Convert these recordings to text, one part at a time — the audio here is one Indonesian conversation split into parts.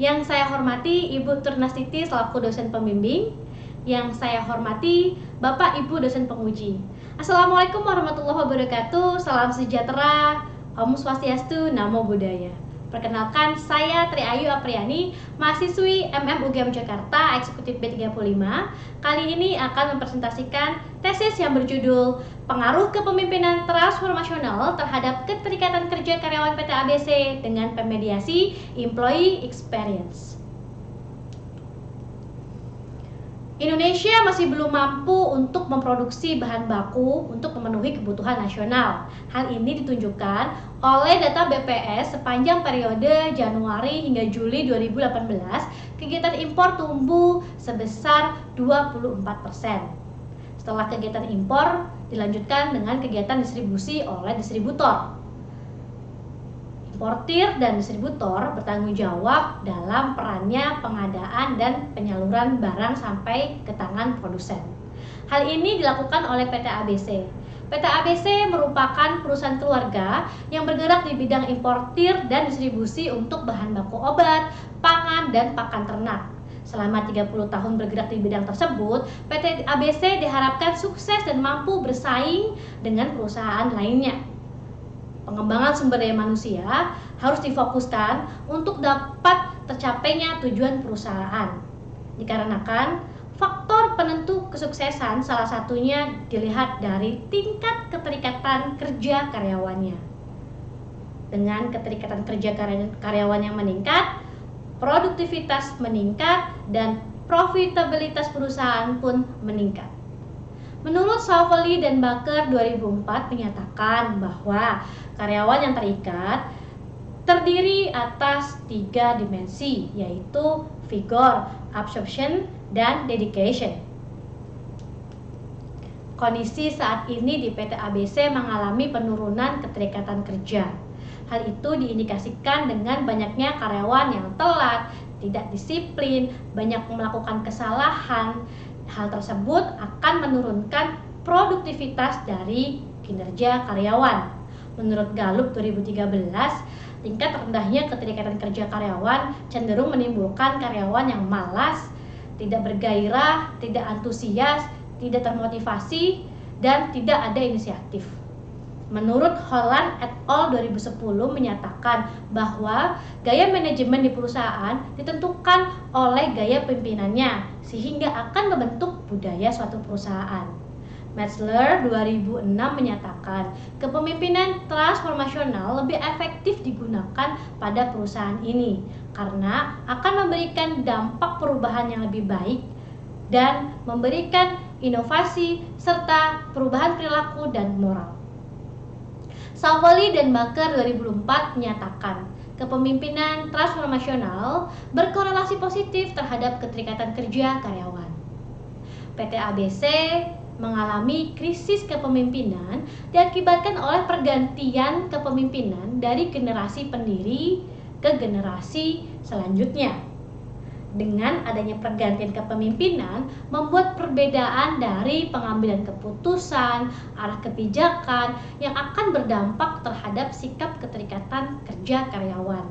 Yang saya hormati Ibu Turnastiti selaku dosen pembimbing. Yang saya hormati Bapak Ibu dosen penguji. Assalamualaikum warahmatullahi wabarakatuh. Salam sejahtera, Om Swastiastu, Namo Buddhaya. Perkenalkan, saya Tri Ayu Apriani, mahasiswi UGM Jakarta, Eksekutif B35. Kali ini akan mempresentasikan tesis yang berjudul Pengaruh Kepemimpinan Transformasional terhadap Keterikatan Kerja Karyawan PT ABC dengan Pemediasi Employee Experience. Indonesia masih belum mampu untuk memproduksi bahan baku untuk memenuhi kebutuhan nasional. Hal ini ditunjukkan oleh data BPS sepanjang periode Januari hingga Juli 2018, kegiatan impor tumbuh sebesar 24%. Setelah kegiatan impor dilanjutkan dengan kegiatan distribusi oleh distributor. Importir dan distributor bertanggung jawab dalam perannya pengadaan dan penyaluran barang sampai ke tangan produsen. Hal ini dilakukan oleh PT ABC. PT ABC merupakan perusahaan keluarga yang bergerak di bidang importir dan distribusi untuk bahan baku obat, pangan, dan pakan ternak. Selama 30 tahun bergerak di bidang tersebut, PT ABC diharapkan sukses dan mampu bersaing dengan perusahaan lainnya. Pengembangan sumber daya manusia harus difokuskan untuk dapat tercapainya tujuan perusahaan. Dikarenakan faktor penentu kesuksesan salah satunya dilihat dari tingkat keterikatan kerja karyawannya. Dengan keterikatan kerja karyawan yang meningkat, produktivitas meningkat dan profitabilitas perusahaan pun meningkat. Menurut Sauvely dan Baker 2004 menyatakan bahwa karyawan yang terikat terdiri atas 3 dimensi, yaitu vigor, absorption, dan dedication. Kondisi saat ini di PT ABC mengalami penurunan keterikatan kerja. Hal itu diindikasikan dengan banyaknya karyawan yang telat, tidak disiplin, banyak melakukan kesalahan. Hal tersebut akan menurunkan produktivitas dari kinerja karyawan. Menurut Gallup 2013, tingkat rendahnya keterikatan kerja karyawan cenderung menimbulkan karyawan yang malas, tidak bergairah, tidak antusias, tidak termotivasi, dan tidak ada inisiatif. Menurut Holland et al. 2010 menyatakan bahwa gaya manajemen di perusahaan ditentukan oleh gaya pimpinannya sehingga akan membentuk budaya suatu perusahaan. Metzler 2006 menyatakan kepemimpinan transformasional lebih efektif digunakan pada perusahaan ini karena akan memberikan dampak perubahan yang lebih baik dan memberikan inovasi serta perubahan perilaku dan moral. Sauvely dan Baker 2004 menyatakan kepemimpinan transformasional berkorelasi positif terhadap keterikatan kerja karyawan. PT ABC mengalami krisis kepemimpinan diakibatkan oleh pergantian kepemimpinan dari generasi pendiri ke generasi selanjutnya. Dengan adanya pergantian kepemimpinan membuat perbedaan dari pengambilan keputusan, arah kebijakan yang akan berdampak terhadap sikap keterikatan kerja karyawan.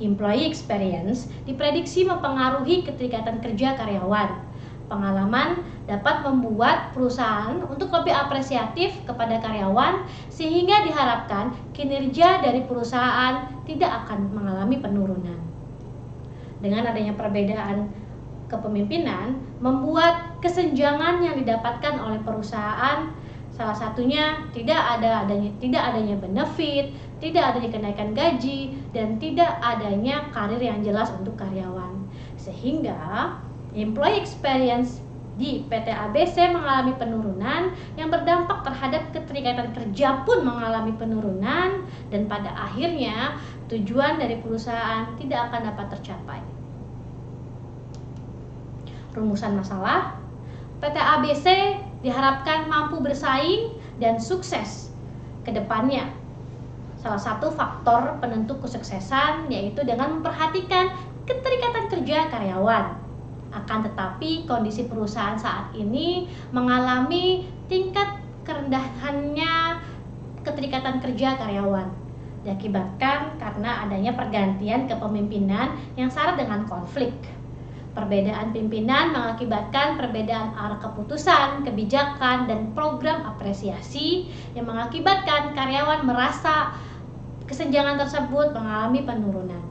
Employee experience diprediksi mempengaruhi keterikatan kerja karyawan. Pengalaman dapat membuat perusahaan untuk lebih apresiatif kepada karyawan sehingga diharapkan kinerja dari perusahaan tidak akan mengalami penurunan. Dengan adanya perbedaan kepemimpinan membuat kesenjangan yang didapatkan oleh perusahaan, salah satunya tidak adanya benefit, tidak adanya kenaikan gaji, dan tidak adanya karir yang jelas untuk karyawan. Sehingga employee experience di PT ABC mengalami penurunan yang berdampak terhadap keterikatan kerja pun mengalami penurunan dan pada akhirnya tujuan dari perusahaan tidak akan dapat tercapai. Rumusan masalah, PT ABC diharapkan mampu bersaing dan sukses ke depannya. Salah satu faktor penentu kesuksesan yaitu dengan memperhatikan keterikatan kerja karyawan. Akan tetapi kondisi perusahaan saat ini mengalami tingkat kerendahannya keterikatan kerja karyawan. diakibatkan karena adanya pergantian kepemimpinan yang syarat dengan konflik. Perbedaan pimpinan mengakibatkan perbedaan arah keputusan, kebijakan, dan program apresiasi yang mengakibatkan karyawan merasa kesenjangan tersebut mengalami penurunan.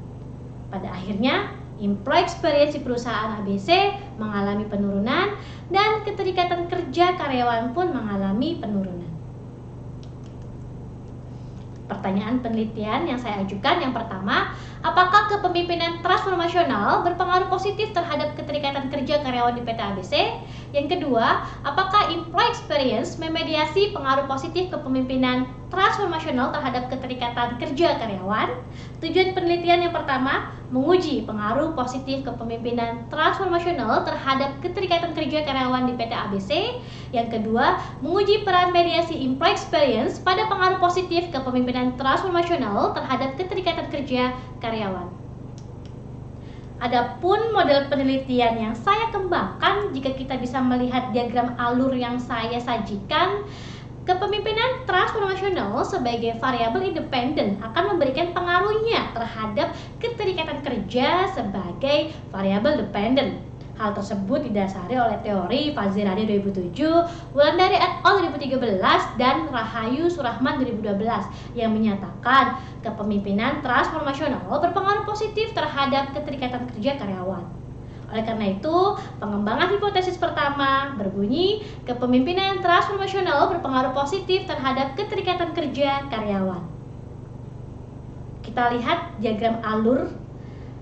Pada akhirnya, employee experience di perusahaan ABC mengalami penurunan dan keterikatan kerja karyawan pun mengalami penurunan. Pertanyaan penelitian yang saya ajukan yang pertama, apakah kepemimpinan transformasional berpengaruh positif terhadap keterikatan kerja karyawan di PT ABC? Yang kedua, apakah employee experience memediasi pengaruh positif kepemimpinan transformasional terhadap keterikatan kerja karyawan? Tujuan penelitian yang pertama, menguji pengaruh positif kepemimpinan transformasional terhadap keterikatan kerja karyawan di PT ABC. Yang kedua, menguji peran mediasi employee experience pada pengaruh positif kepemimpinan transformasional terhadap keterikatan kerja karyawan. Adapun model penelitian yang saya kembangkan, jika kita bisa melihat diagram alur yang saya sajikan, kepemimpinan transformasional sebagai variabel independen akan memberikan pengaruhnya terhadap keterikatan kerja sebagai variabel dependen. Hal tersebut didasari oleh teori Fazirani 2007, Wulandari et al. 2013, dan Rahayu Surahman 2012 yang menyatakan kepemimpinan transformasional berpengaruh positif terhadap keterikatan kerja karyawan. Oleh karena itu, pengembangan hipotesis pertama berbunyi kepemimpinan transformasional berpengaruh positif terhadap keterikatan kerja karyawan. Kita lihat diagram alur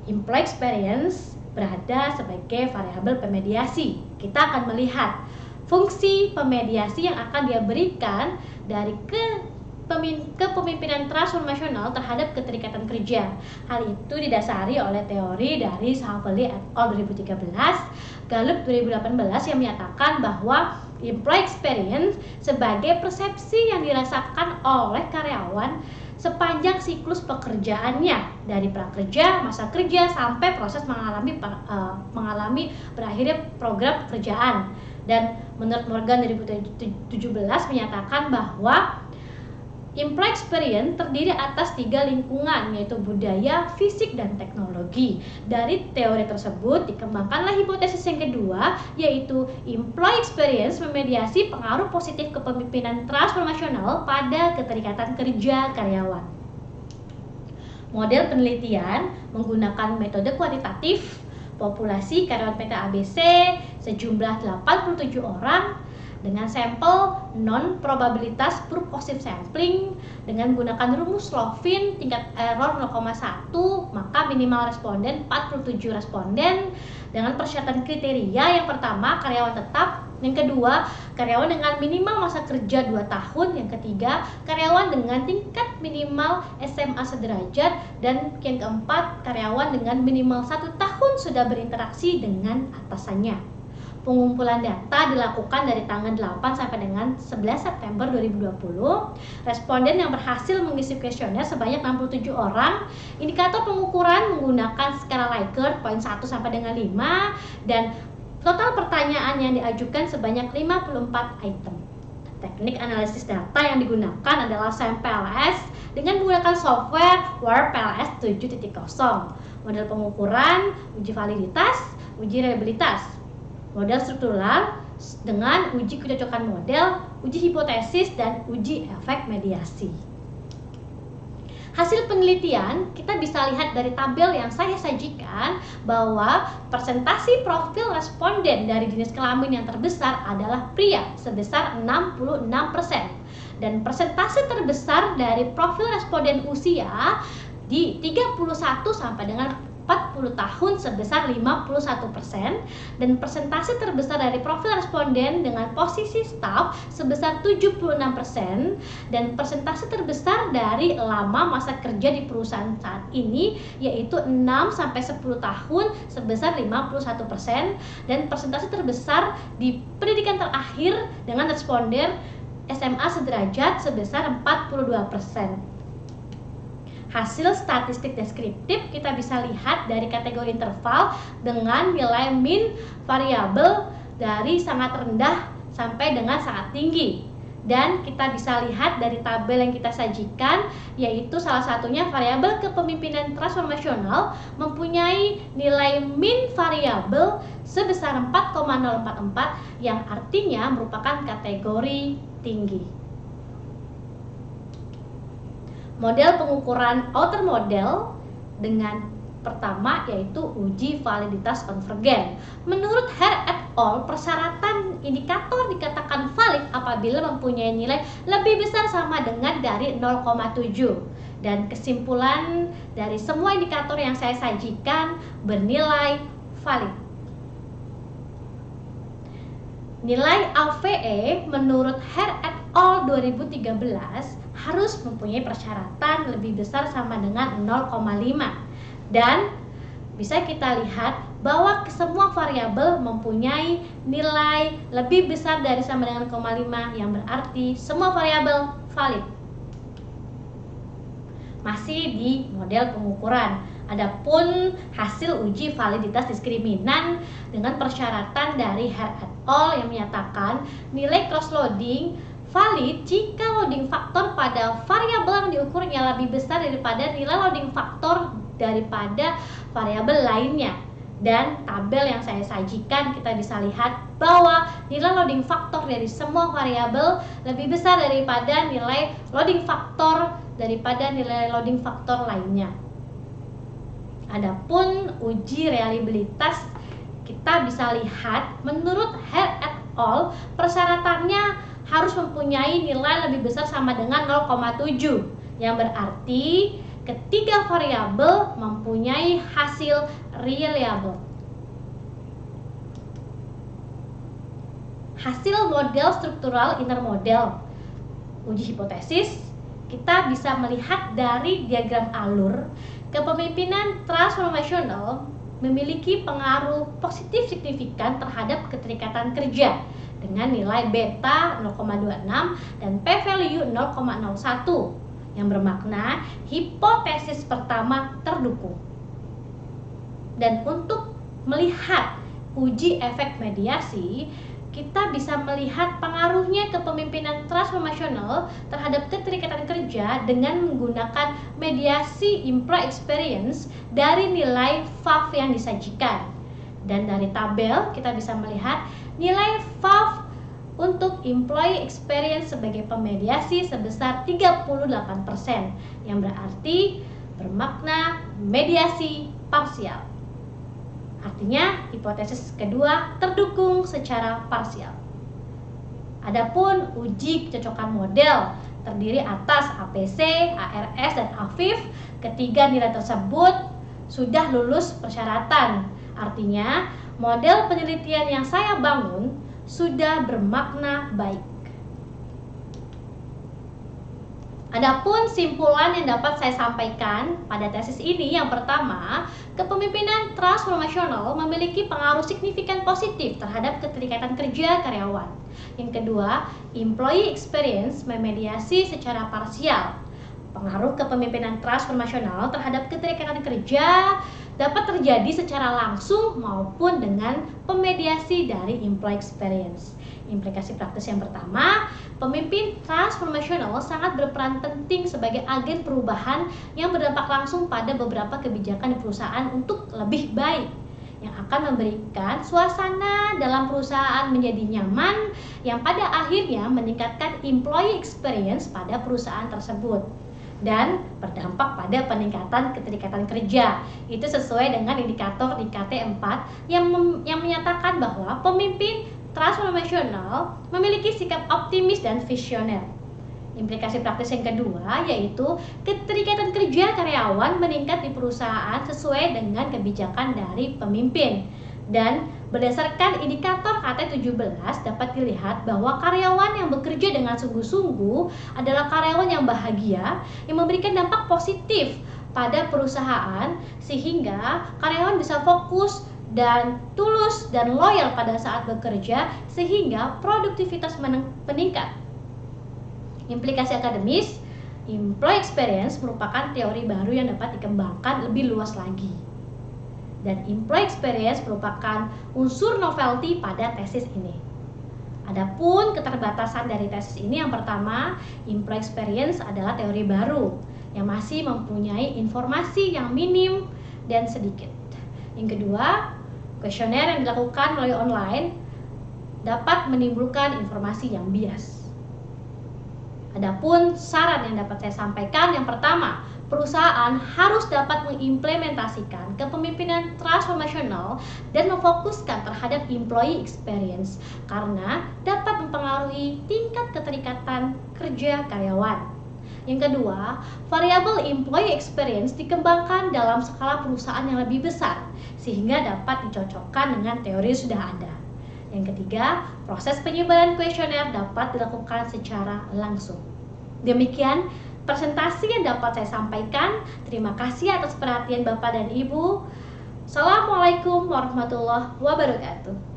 employee experience berada sebagai variabel pemediasi. Kita akan melihat fungsi pemediasi yang akan dia berikan dari kepemimpinan transformasional terhadap keterikatan kerja. Hal itu didasari oleh teori dari Savelli et al. 2013, Gallup 2018 yang menyatakan bahwa employee experience sebagai persepsi yang dirasakan oleh karyawan sepanjang siklus pekerjaannya, dari prakerja, masa kerja, sampai proses mengalami berakhirnya program pekerjaan. Dan menurut Morgan 2017 menyatakan bahwa employee experience terdiri atas 3 lingkungan, yaitu budaya, fisik, dan teknologi. Dari teori tersebut dikembangkanlah hipotesis yang kedua, yaitu employee experience memediasi pengaruh positif kepemimpinan transformasional pada keterikatan kerja karyawan. Model penelitian menggunakan metode kuantitatif, populasi karyawan PT ABC sejumlah 87 orang dengan sampel non-probabilitas purposive sampling dengan menggunakan rumus Slovin tingkat error 0,1, maka minimal responden 47 responden dengan persyaratan kriteria. Yang pertama, karyawan tetap. Yang kedua, karyawan dengan minimal masa kerja 2 tahun. Yang ketiga, karyawan dengan tingkat minimal SMA sederajat. Dan yang keempat, karyawan dengan minimal 1 tahun sudah berinteraksi dengan atasannya. Pengumpulan data dilakukan dari tanggal 8 sampai dengan 11 September 2020. Responden yang berhasil mengisi kuesioner sebanyak 67 orang. Indikator pengukuran menggunakan skala Likert poin 1 sampai dengan 5, dan total pertanyaan yang diajukan sebanyak 54 item. Teknik analisis data yang digunakan adalah SAM-PLS dengan menggunakan software Word PLS 7.0. Model pengukuran, uji validitas, uji reliabilitas. Model struktural dengan uji kecocokan model, uji hipotesis, dan uji efek mediasi. Hasil penelitian kita bisa lihat dari tabel yang saya sajikan bahwa persentasi profil responden dari jenis kelamin yang terbesar adalah pria sebesar 66%, dan persentase terbesar dari profil responden usia di 31 sampai dengan 40 tahun sebesar 51%, dan persentase terbesar dari profil responden dengan posisi staf sebesar 76%, dan persentase terbesar dari lama masa kerja di perusahaan saat ini yaitu 6 sampai 10 tahun sebesar 51%, dan persentase terbesar di pendidikan terakhir dengan responden SMA sederajat sebesar 42%. Hasil statistik deskriptif kita bisa lihat dari kategori interval dengan nilai min variabel dari sangat rendah sampai dengan sangat tinggi. Dan kita bisa lihat dari tabel yang kita sajikan, yaitu salah satunya variabel kepemimpinan transformasional mempunyai nilai min variabel sebesar 4,044 yang artinya merupakan kategori tinggi. Model pengukuran outer model dengan pertama yaitu uji validitas konvergen. Menurut Hare et al, persyaratan indikator dikatakan valid apabila mempunyai nilai lebih besar sama dengan dari 0,7. Dan kesimpulan dari semua indikator yang saya sajikan bernilai valid. Nilai AVE menurut Hare et al 2013 harus mempunyai persyaratan lebih besar sama dengan 0,5. Dan bisa kita lihat bahwa semua variabel mempunyai nilai lebih besar dari sama dengan 0,5, yang berarti semua variabel valid. Masih di model pengukuran, adapun hasil uji validitas diskriminan dengan persyaratan dari Hare et al yang menyatakan nilai cross loading valid jika loading faktor pada variabel yang diukurnya lebih besar daripada nilai loading faktor daripada variabel lainnya. Dan tabel yang saya sajikan kita bisa lihat bahwa nilai loading faktor dari semua variabel lebih besar daripada nilai loading faktor daripada nilai loading faktor lainnya. Adapun uji reliabilitas kita bisa lihat menurut Hare et al persyaratannya harus mempunyai nilai lebih besar sama dengan 0,7, yang berarti ketiga variabel mempunyai hasil reliable. Hasil model struktural intermodel uji hipotesis kita bisa melihat dari diagram alur kepemimpinan transformasional memiliki pengaruh positif signifikan terhadap keterikatan kerja dengan nilai beta 0,26 dan p-value 0,01. Yang bermakna hipotesis pertama terdukung. Dan untuk melihat uji efek mediasi, kita bisa melihat pengaruhnya kepemimpinan transformasional terhadap keterikatan kerja dengan menggunakan mediasi employee experience dari nilai VAF yang disajikan. Dan dari tabel kita bisa melihat nilai VAF untuk employee experience sebagai pemediasi sebesar 38%, yang berarti bermakna mediasi parsial. Artinya hipotesis kedua terdukung secara parsial. Adapun uji kecocokan model terdiri atas APC, ARS, dan AFIF. Ketiga nilai tersebut sudah lulus persyaratan. Artinya model penelitian yang saya bangun sudah bermakna baik. Adapun simpulan yang dapat saya sampaikan pada tesis ini, yang pertama, kepemimpinan transformasional memiliki pengaruh signifikan positif terhadap keterikatan kerja karyawan. Yang kedua, employee experience memediasi secara parsial. Pengaruh kepemimpinan transformasional terhadap keterikatan kerja dapat terjadi secara langsung maupun dengan pemediasi dari employee experience. Implikasi praktis yang pertama, pemimpin transformasional sangat berperan penting sebagai agen perubahan yang berdampak langsung pada beberapa kebijakan di perusahaan untuk lebih baik, yang akan memberikan suasana dalam perusahaan menjadi nyaman, yang pada akhirnya meningkatkan employee experience pada perusahaan tersebut dan berdampak pada peningkatan keterikatan kerja. Itu sesuai dengan indikator di KT4 yang menyatakan bahwa pemimpin transformasional memiliki sikap optimis dan visioner. Implikasi praktis yang kedua yaitu keterikatan kerja karyawan meningkat di perusahaan sesuai dengan kebijakan dari pemimpin. Dan berdasarkan indikator KT17 dapat dilihat bahwa karyawan yang bekerja dengan sungguh-sungguh adalah karyawan yang bahagia, yang memberikan dampak positif pada perusahaan sehingga karyawan bisa fokus dan tulus dan loyal pada saat bekerja sehingga produktivitas meningkat. Implikasi akademis, employee experience merupakan teori baru yang dapat dikembangkan lebih luas lagi. Dan employee experience merupakan unsur novelty pada tesis ini. Adapun keterbatasan dari tesis ini, yang pertama, employee experience adalah teori baru yang masih mempunyai informasi yang minim dan sedikit. Yang kedua, kuesioner yang dilakukan melalui online dapat menimbulkan informasi yang bias. Adapun saran yang dapat saya sampaikan, yang pertama, perusahaan harus dapat mengimplementasikan kepemimpinan transformasional dan memfokuskan terhadap employee experience karena dapat mempengaruhi tingkat keterikatan kerja karyawan. Yang kedua, variabel employee experience dikembangkan dalam skala perusahaan yang lebih besar sehingga dapat dicocokkan dengan teori yang sudah ada. Yang ketiga, proses penyebaran kuesioner dapat dilakukan secara langsung. Demikian presentasi yang dapat saya sampaikan. Terima kasih atas perhatian Bapak dan Ibu. Assalamualaikum warahmatullahi wabarakatuh.